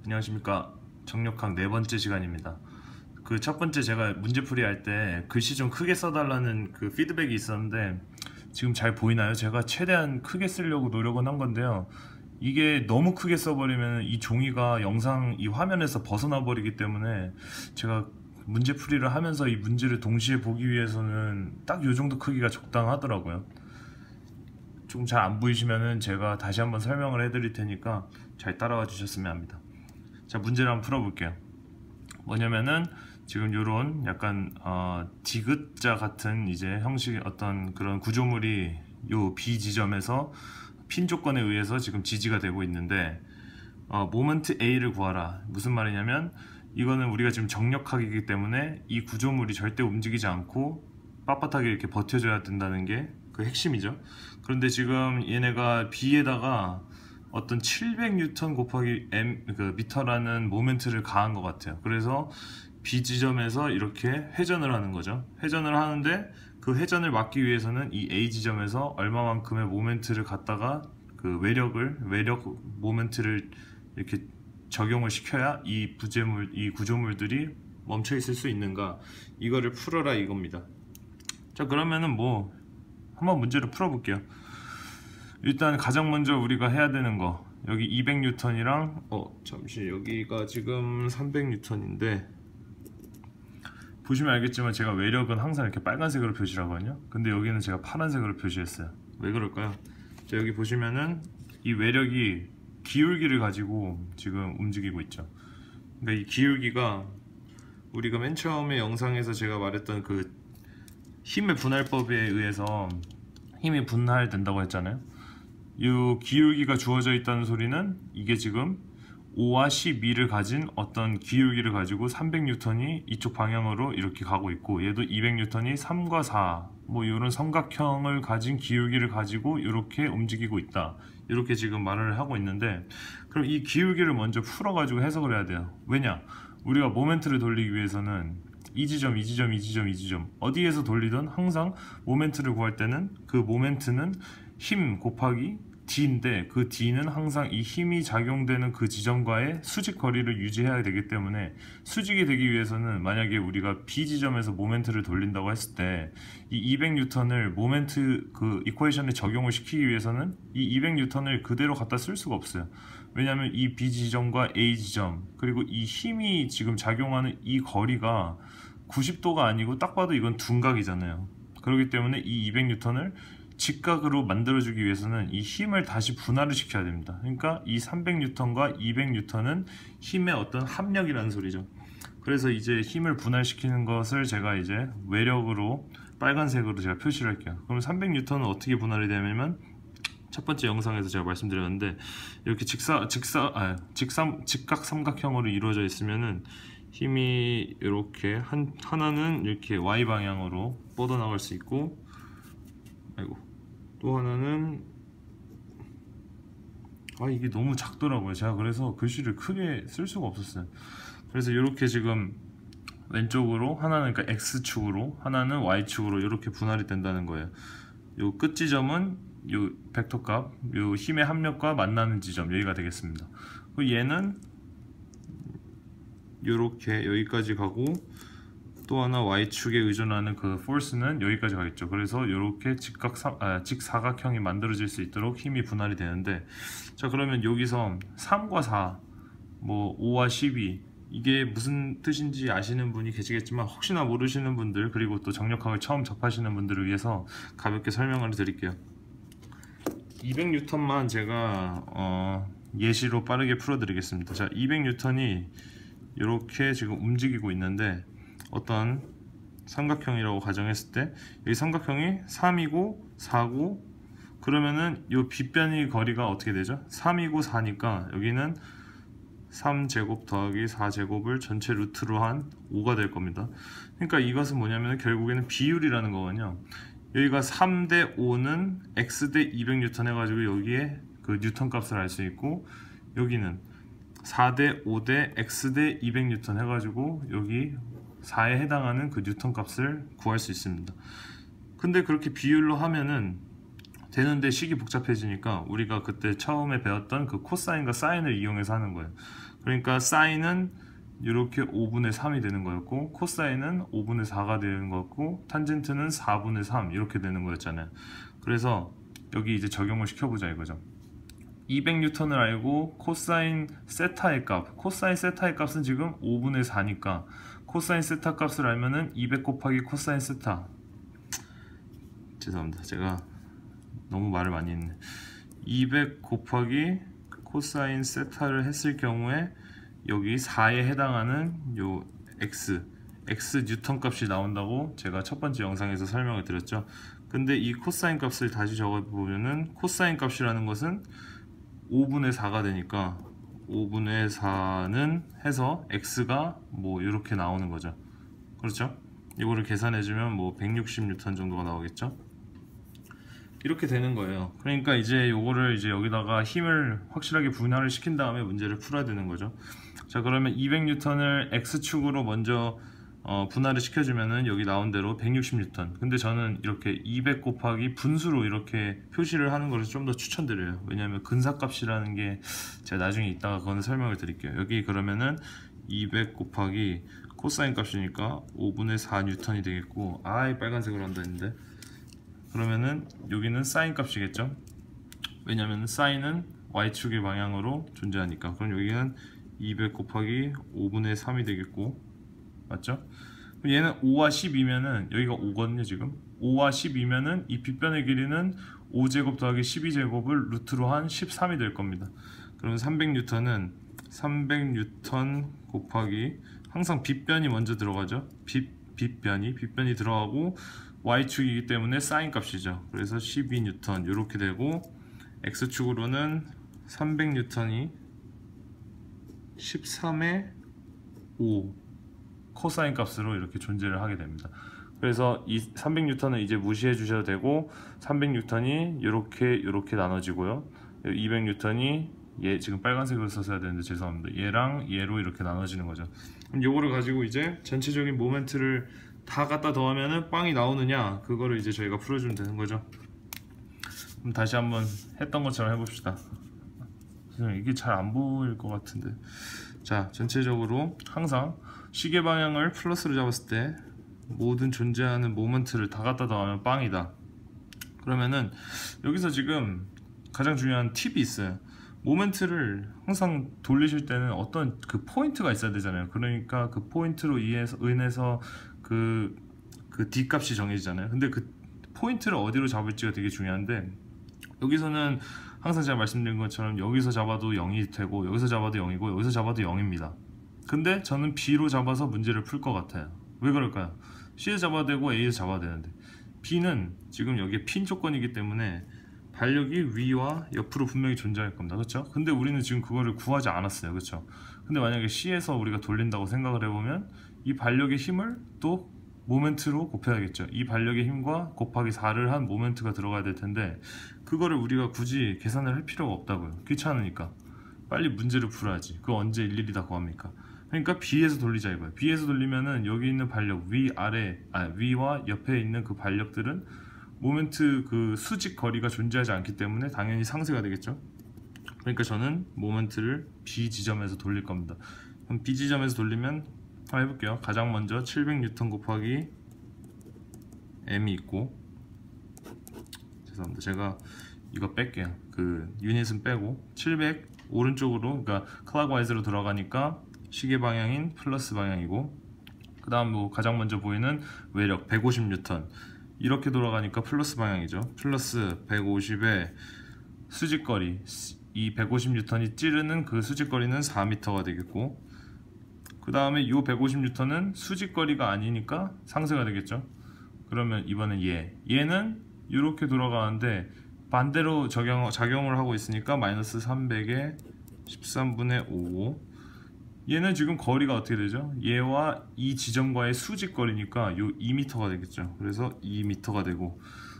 안녕하십니까. 정력학 네 번째 시간입니다. 그 첫 번째 제가 문제풀이 할 때 글씨 좀 크게 써달라는 그 피드백이 있었는데 지금 잘 보이나요? 제가 최대한 크게 쓰려고 노력은 한 건데요. 이게 너무 크게 써버리면 이 종이가 영상 이 화면에서 벗어나 버리기 때문에 제가 문제풀이를 하면서 이 문제를 동시에 보기 위해서는 딱 이 정도 크기가 적당하더라고요. 조금 잘 안 보이시면은 제가 다시 한번 설명을 해드릴 테니까 잘 따라와 주셨으면 합니다. 자, 문제를 한번 풀어볼게요. 뭐냐면은 지금 요런 약간 디귿자 같은 이제 형식 어떤 그런 구조물이 요 B 지점에서 핀 조건에 의해서 지금 지지가 되고 있는데 모멘트 A를 구하라. 무슨 말이냐면 이거는 우리가 지금 정력학이기 때문에 이 구조물이 절대 움직이지 않고 빳빳하게 이렇게 버텨줘야 된다는 게 그 핵심이죠. 그런데 지금 얘네가 B에다가 어떤 700N 곱하기 m 그 미터라는 모멘트를 가한 것 같아요. 그래서 B 지점에서 이렇게 회전을 하는 거죠. 회전을 하는데 그 회전을 막기 위해서는 이 A 지점에서 얼마만큼의 모멘트를 갖다가 그 외력 모멘트를 이렇게 적용을 시켜야 이 구조물들이 멈춰 있을 수 있는가, 이거를 풀어라 이겁니다. 자, 그러면은 뭐 한번 문제를 풀어볼게요. 일단 가장 먼저 우리가 해야 되는 거, 여기 200N이랑 잠시 여기가 지금 300N인데 보시면 알겠지만 제가 외력은 항상 이렇게 빨간색으로 표시를 하거든요. 근데 여기는 제가 파란색으로 표시했어요. 왜 그럴까요? 자, 여기 보시면은 이 외력이 기울기를 가지고 지금 움직이고 있죠. 그러니까 이 기울기가 우리가 맨 처음에 영상에서 제가 말했던 그 힘의 분할법에 의해서 힘이 분할된다고 했잖아요. 이 기울기가 주어져 있다는 소리는 이게 지금 5와 12를 가진 어떤 기울기를 가지고 300N이 이쪽 방향으로 이렇게 가고 있고, 얘도 200N이 3과 4 뭐 이런 삼각형을 가진 기울기를 가지고 이렇게 움직이고 있다, 이렇게 지금 말을 하고 있는데, 그럼 이 기울기를 먼저 풀어 가지고 해석을 해야 돼요. 왜냐, 우리가 모멘트를 돌리기 위해서는 이 지점, 이 지점, 이 지점, 이 지점 어디에서 돌리든 항상 모멘트를 구할 때는 그 모멘트는 힘 곱하기 D인데, 그 D는 항상 이 힘이 작용되는 그 지점과의 수직 거리를 유지해야 되기 때문에, 수직이 되기 위해서는 만약에 우리가 B 지점에서 모멘트를 돌린다고 했을 때 이 200N을 모멘트 그 이퀘이션에 적용을 시키기 위해서는 이 200N을 그대로 갖다 쓸 수가 없어요. 왜냐하면 이 B 지점과 A 지점 그리고 이 힘이 지금 작용하는 이 거리가 90도가 아니고 딱 봐도 이건 둔각이잖아요. 그렇기 때문에 이 200N을 직각으로 만들어주기 위해서는 이 힘을 다시 분할을 시켜야 됩니다. 그러니까 이 300N과 200N은 힘의 어떤 합력이라는 소리죠. 그래서 이제 힘을 분할시키는 것을 제가 이제 외력으로 빨간색으로 제가 표시를 할게요. 그럼 300N은 어떻게 분할이 되냐면, 첫 번째 영상에서 제가 말씀드렸는데 이렇게 직각 삼각형으로 이루어져 있으면은 힘이 이렇게 하나는 이렇게 Y 방향으로 뻗어나갈 수 있고, 또 하나는 이게 너무 작더라고요. 제가 그래서 글씨를 크게 쓸 수가 없었어요. 그래서 이렇게 지금 왼쪽으로 하나는 그러니까 X축으로 하나는 Y축으로 이렇게 분할이 된다는 거예요. 요 끝 지점은 요 벡터 값, 요 힘의 합력과 만나는 지점, 여기가 되겠습니다. 그리고 얘는 요렇게 여기까지 가고, 또 하나 Y축에 의존하는 그 포스는 여기까지 가겠죠. 그래서 이렇게 직사각형이 만들어질 수 있도록 힘이 분할이 되는데, 자, 그러면 여기서 3과 4, 뭐 5와 12, 이게 무슨 뜻인지 아시는 분이 계시겠지만 혹시나 모르시는 분들, 그리고 또 정력학을 처음 접하시는 분들을 위해서 가볍게 설명을 드릴게요. 200N만 제가 예시로 빠르게 풀어드리겠습니다. 자, 200N이 이렇게 지금 움직이고 있는데, 어떤 삼각형이라고 가정했을 때 여기 삼각형이 3이고 4고, 그러면은 이 빗변의 거리가 어떻게 되죠? 3이고 4니까 여기는 3제곱 더하기 4제곱을 전체 루트로 한 5가 될 겁니다. 그러니까 이것은 뭐냐면 결국에는 비율이라는 거거든요. 여기가 3대 5는 x 대 200N 해가지고 여기에 그 뉴턴 값을 알 수 있고, 여기는 4대 5대 x 대 200N 해가지고 여기 4에 해당하는 그 뉴턴 값을 구할 수 있습니다. 근데 그렇게 비율로 하면은 되는데 식이 복잡해지니까 우리가 그때 처음에 배웠던 그 코사인과 사인을 이용해서 하는 거예요. 그러니까 사인은 이렇게 5분의 3이 되는 거였고 코사인은 5분의 4가 되는 거였고 탄젠트는 4분의 3 이렇게 되는 거였잖아요. 그래서 여기 이제 적용을 시켜보자 이거죠. 200N을 알고 코사인 세타의 값, 코사인 세타의 값은 지금 5분의 4니까 코사인 세타 값을 알면은 200 곱하기 코사인 세타, 죄송합니다 제가 너무 말을 많이 했네. 200 곱하기 코사인 세타를 했을 경우에 여기 4에 해당하는 요 x 뉴턴 값이 나온다고 제가 첫 번째 영상에서 설명을 드렸죠. 근데 이 코사인 값을 다시 적어보면은 코사인 값이라는 것은 5분의 4가 되니까 5분의 4는 해서 x가 뭐 이렇게 나오는 거죠. 그렇죠? 이거를 계산해주면 뭐 160N 정도가 나오겠죠? 이렇게 되는 거예요. 그러니까 이제 요거를 이제 여기다가 힘을 확실하게 분할을 시킨 다음에 문제를 풀어야 되는 거죠. 자, 그러면 200N을 x축으로 먼저 분할을 시켜주면은 여기 나온 대로 160N. 근데 저는 이렇게 200 곱하기 분수로 이렇게 표시를 하는 것을 좀 더 추천드려요. 왜냐하면 근사값이라는 게 제가 나중에 이따가 그거는 설명을 드릴게요. 여기 그러면은 200 곱하기 코사인 값이니까 5분의 4N이 되겠고, 아이 빨간색으로 한다 했는데, 그러면은 여기는 사인 값이겠죠. 왜냐면 사인은 y축의 방향으로 존재하니까. 그럼 여기는 200 곱하기 5분의 3이 되겠고, 맞죠? 그럼 얘는 5와 12면은 여기가 5거든요. 지금 5와 12면은 이 빗변의 길이는 5제곱 더하기 12제곱을 루트로 한 13이 될 겁니다. 그러면 300N은 300N 곱하기, 항상 빗변이 먼저 들어가죠. 빗변이 들어가고 y축이기 때문에 사인 값이죠. 그래서 12N 이렇게 되고, x축으로는 300N이 13의 5 코사인 값으로 이렇게 존재를 하게 됩니다. 그래서 이 300N은 이제 무시해 주셔도 되고, 300N이 이렇게 나눠지고요. 200N이 얘 지금 빨간색으로 써야 되는데 죄송합니다. 얘랑 얘로 이렇게 나눠지는 거죠. 그럼 요거를 가지고 이제 전체적인 모멘트를 다 갖다 더하면은 빵이 나오느냐, 그거를 이제 저희가 풀어주면 되는 거죠. 그럼 다시 한번 했던 것처럼 해봅시다. 이게 잘 안 보일 것 같은데. 자, 전체적으로 항상 시계 방향을 플러스로 잡았을 때 모든 존재하는 모멘트를 다 갖다 더하면 빵이다. 그러면은 여기서 지금 가장 중요한 팁이 있어요. 모멘트를 항상 돌리실 때는 어떤 그 포인트가 있어야 되잖아요. 그러니까 그 포인트로 인해서 그 D 값이 정해지잖아요. 근데 그 포인트를 어디로 잡을지가 되게 중요한데, 여기서는 항상 제가 말씀드린 것처럼 여기서 잡아도 0이 되고 여기서 잡아도 0이고 여기서 잡아도 0입니다. 근데 저는 B로 잡아서 문제를 풀 것 같아요. 왜 그럴까요? C에서 잡아야 되고 A에서 잡아야 되는데, B는 지금 여기에 핀 조건이기 때문에 반력이 위와 옆으로 분명히 존재할 겁니다. 그렇죠? 근데 우리는 지금 그거를 구하지 않았어요. 그렇죠? 근데 만약에 C에서 우리가 돌린다고 생각을 해보면 이 반력의 힘을 또 모멘트로 곱해야겠죠. 이 반력의 힘과 곱하기 4를 한 모멘트가 들어가야 될 텐데, 그거를 우리가 굳이 계산을 할 필요가 없다고요. 귀찮으니까. 빨리 문제를 풀어야지. 그거 언제 일일이 다 구합니까? 그러니까 B에서 돌리자 이거예요. B에서 돌리면은 여기 있는 반력 위와 옆에 있는 그 반력들은 모멘트 그 수직 거리가 존재하지 않기 때문에 당연히 상쇄가 되겠죠. 그러니까 저는 모멘트를 B 지점에서 돌릴 겁니다. 그럼 B 지점에서 돌리면 한번 해볼게요. 가장 먼저 700N 곱하기 M이 있고, 죄송합니다. 제가 이거 뺄게요. 그 유닛은 빼고 700 오른쪽으로, 그러니까 클락와이즈로 돌아가니까 시계 방향인 플러스 방향이고, 그 다음 뭐 가장 먼저 보이는 외력 150N 이렇게 돌아가니까 플러스 방향이죠. 플러스 150에 수직거리, 이 150N이 찌르는 그 수직거리는 4m가 되겠고, 그 다음에 이 150N은 수직거리가 아니니까 상쇄가 되겠죠. 그러면 이번엔 얘는 이렇게 돌아가는데 반대로 작용을 하고 있으니까 마이너스 300에 13분의 5. 얘는 지금 거리가 어떻게 되죠? 얘와 이 지점과의 수직거리니까 요 2m가 되겠죠. 그래서 2m가 되고,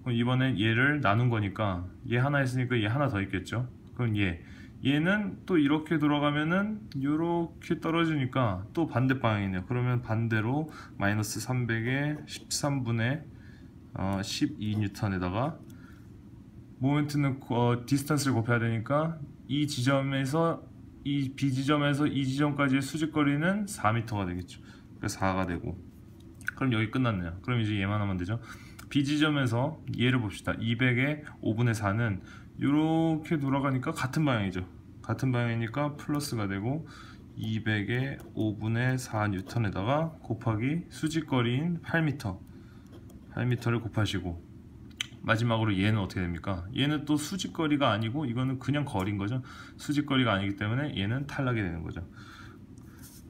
그럼 이번엔 얘를 나눈 거니까 얘 하나 있으니까 얘 하나 더 있겠죠. 그럼 얘는 또 이렇게 돌아가면은 이렇게 떨어지니까 또 반대 방향이네요. 그러면 반대로 마이너스 300에 13분의 12N에다가 모멘트는 디스턴스를 곱해야 되니까 이 지점에서 이 B 지점에서 이 지점까지의 수직거리는 4m가 되겠죠. 그러니까 4가 되고, 그럼 여기 끝났네요. 그럼 이제 얘만 하면 되죠. B 지점에서 얘를 봅시다. 200의 5분의 4는 이렇게 돌아가니까 같은 방향이죠. 같은 방향이니까 플러스가 되고, 200의 5분의 4 뉴턴에다가 곱하기 수직거리인 8m를 곱하시고, 마지막으로 얘는 어떻게 됩니까? 얘는 또 수직거리가 아니고 이거는 그냥 거리인 거죠. 수직거리가 아니기 때문에 얘는 탈락이 되는 거죠.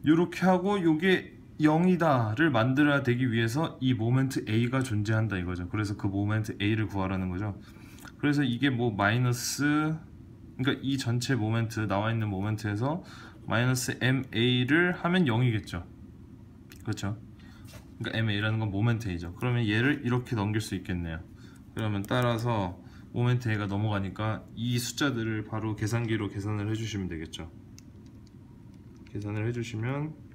이렇게 하고 요게 0이다를 만들어야 되기 위해서 이 모멘트 A가 존재한다 이거죠. 그래서 그 모멘트 A를 구하라는 거죠. 그래서 이게 뭐 마이너스, 그러니까 이 전체 모멘트, 나와 있는 모멘트에서 마이너스 MA를 하면 0이겠죠. 그렇죠? 그러니까 MA라는 건 모멘트 A죠. 그러면 얘를 이렇게 넘길 수 있겠네요. 그러면 따라서 모멘트 A가 넘어가니까 이 숫자들을 바로 계산기로 계산을 해주시면 되겠죠. 계산을 해주시면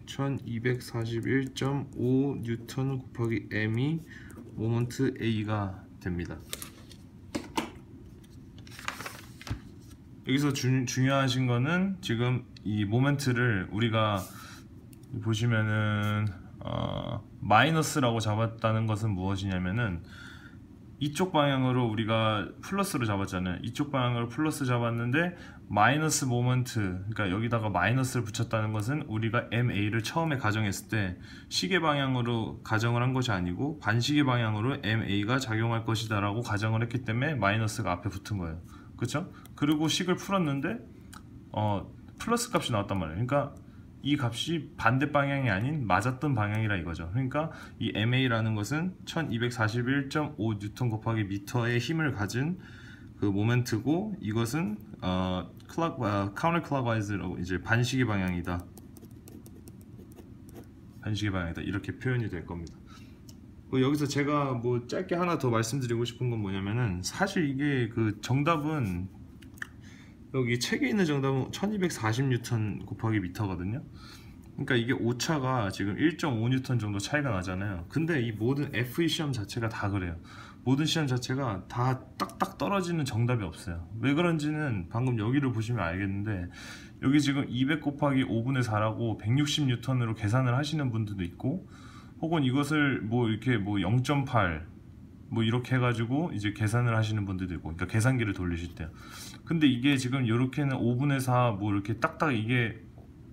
1241.5 뉴턴 곱하기 m이 모멘트 A가 됩니다. 여기서 중요하신 거는 지금 이 모멘트를 우리가 보시면은 마이너스라고 잡았다는 것은 무엇이냐면은 이쪽 방향으로 우리가 플러스로 잡았잖아요. 이쪽 방향으로 플러스 잡았는데 마이너스 모멘트, 그러니까 여기다가 마이너스를 붙였다는 것은 우리가 MA를 처음에 가정했을 때 시계 방향으로 가정을 한 것이 아니고 반시계 방향으로 MA가 작용할 것이다 라고 가정을 했기 때문에 마이너스가 앞에 붙은 거예요. 그렇죠? 그리고 식을 풀었는데 플러스 값이 나왔단 말이에요. 그러니까 이 값이 반대 방향이 아닌 맞았던 방향이라 이거죠. 그러니까 이 MA라는 것은 1241.5 뉴턴 곱하기 미터의 힘을 가진 그 모멘트고, 이것은 카운터 클락와이즈라고 이제 반시계 방향이다. 반시계 방향이다. 이렇게 표현이 될 겁니다. 여기서 제가 뭐 짧게 하나 더 말씀드리고 싶은 건 뭐냐면은, 사실 이게 그 정답은 여기 책에 있는 정답은 1240뉴턴 곱하기 미터거든요. 그러니까 이게 오차가 지금 1.5뉴턴 정도 차이가 나잖아요. 근데 이 모든 FE 시험 자체가 다 그래요. 모든 시험 자체가 다 딱딱 떨어지는 정답이 없어요. 왜 그런지는 방금 여기를 보시면 알겠는데, 여기 지금 200 곱하기 5분의 4라고 160뉴턴으로 계산을 하시는 분들도 있고, 혹은 이것을 뭐 이렇게 뭐 0.8 뭐 이렇게 해가지고 이제 계산을 하시는 분들도 있고, 그러니까 계산기를 돌리실 때요. 근데 이게 지금 이렇게는 5분의 4 뭐 이렇게 딱딱 이게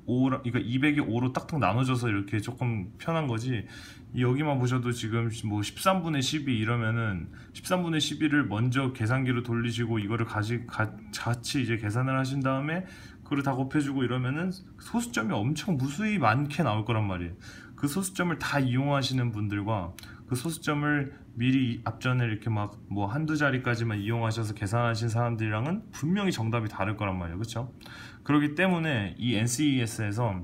5, 그러니까 200이 5로 딱딱 나눠져서 이렇게 조금 편한 거지, 여기만 보셔도 지금 뭐 13분의 12 이러면은 13분의 12를 먼저 계산기로 돌리시고 이거를 같이 이제 계산을 하신 다음에 그걸 다 곱해주고 이러면은 소수점이 엄청 무수히 많게 나올 거란 말이에요. 그 소수점을 다 이용하시는 분들과 그 소수점을 미리 앞전에 이렇게 막 뭐 한두 자리까지만 이용하셔서 계산하신 사람들이랑은 분명히 정답이 다를 거란 말이에요. 그렇죠? 그렇기 때문에 이 NCES에서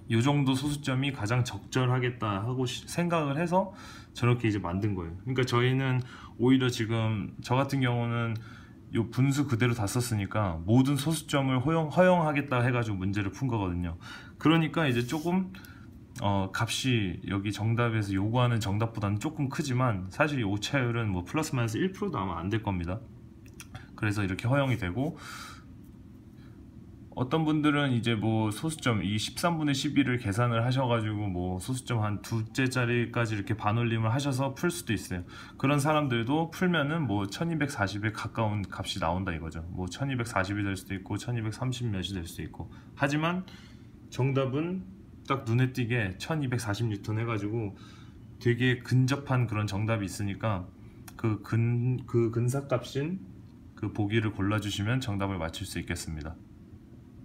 이 정도 소수점이 가장 적절하겠다 하고 생각을 해서 저렇게 이제 만든 거예요. 그러니까 저희는 오히려 지금 저 같은 경우는 이 분수 그대로 다 썼으니까 모든 소수점을 허용하겠다 해가지고 문제를 푼 거거든요. 그러니까 이제 조금 값이 여기 정답에서 요구하는 정답보다는 조금 크지만, 사실 이 오차율은 뭐 플러스 마이너스 1%도 아마 안 될 겁니다. 그래서 이렇게 허용이 되고, 어떤 분들은 이제 뭐 소수점 이 13분의 12를 계산을 하셔가지고 뭐 소수점 한 두째 자리까지 이렇게 반올림을 하셔서 풀 수도 있어요. 그런 사람들도 풀면은 뭐 1240에 가까운 값이 나온다 이거죠. 뭐 1240이 될 수도 있고 1230 몇이 될 수도 있고, 하지만 정답은 딱 눈에 띄게 1240뉴턴 해가지고 되게 근접한 그런 정답이 있으니까 그 근사값인 그 보기를 골라주시면 정답을 맞출 수 있겠습니다.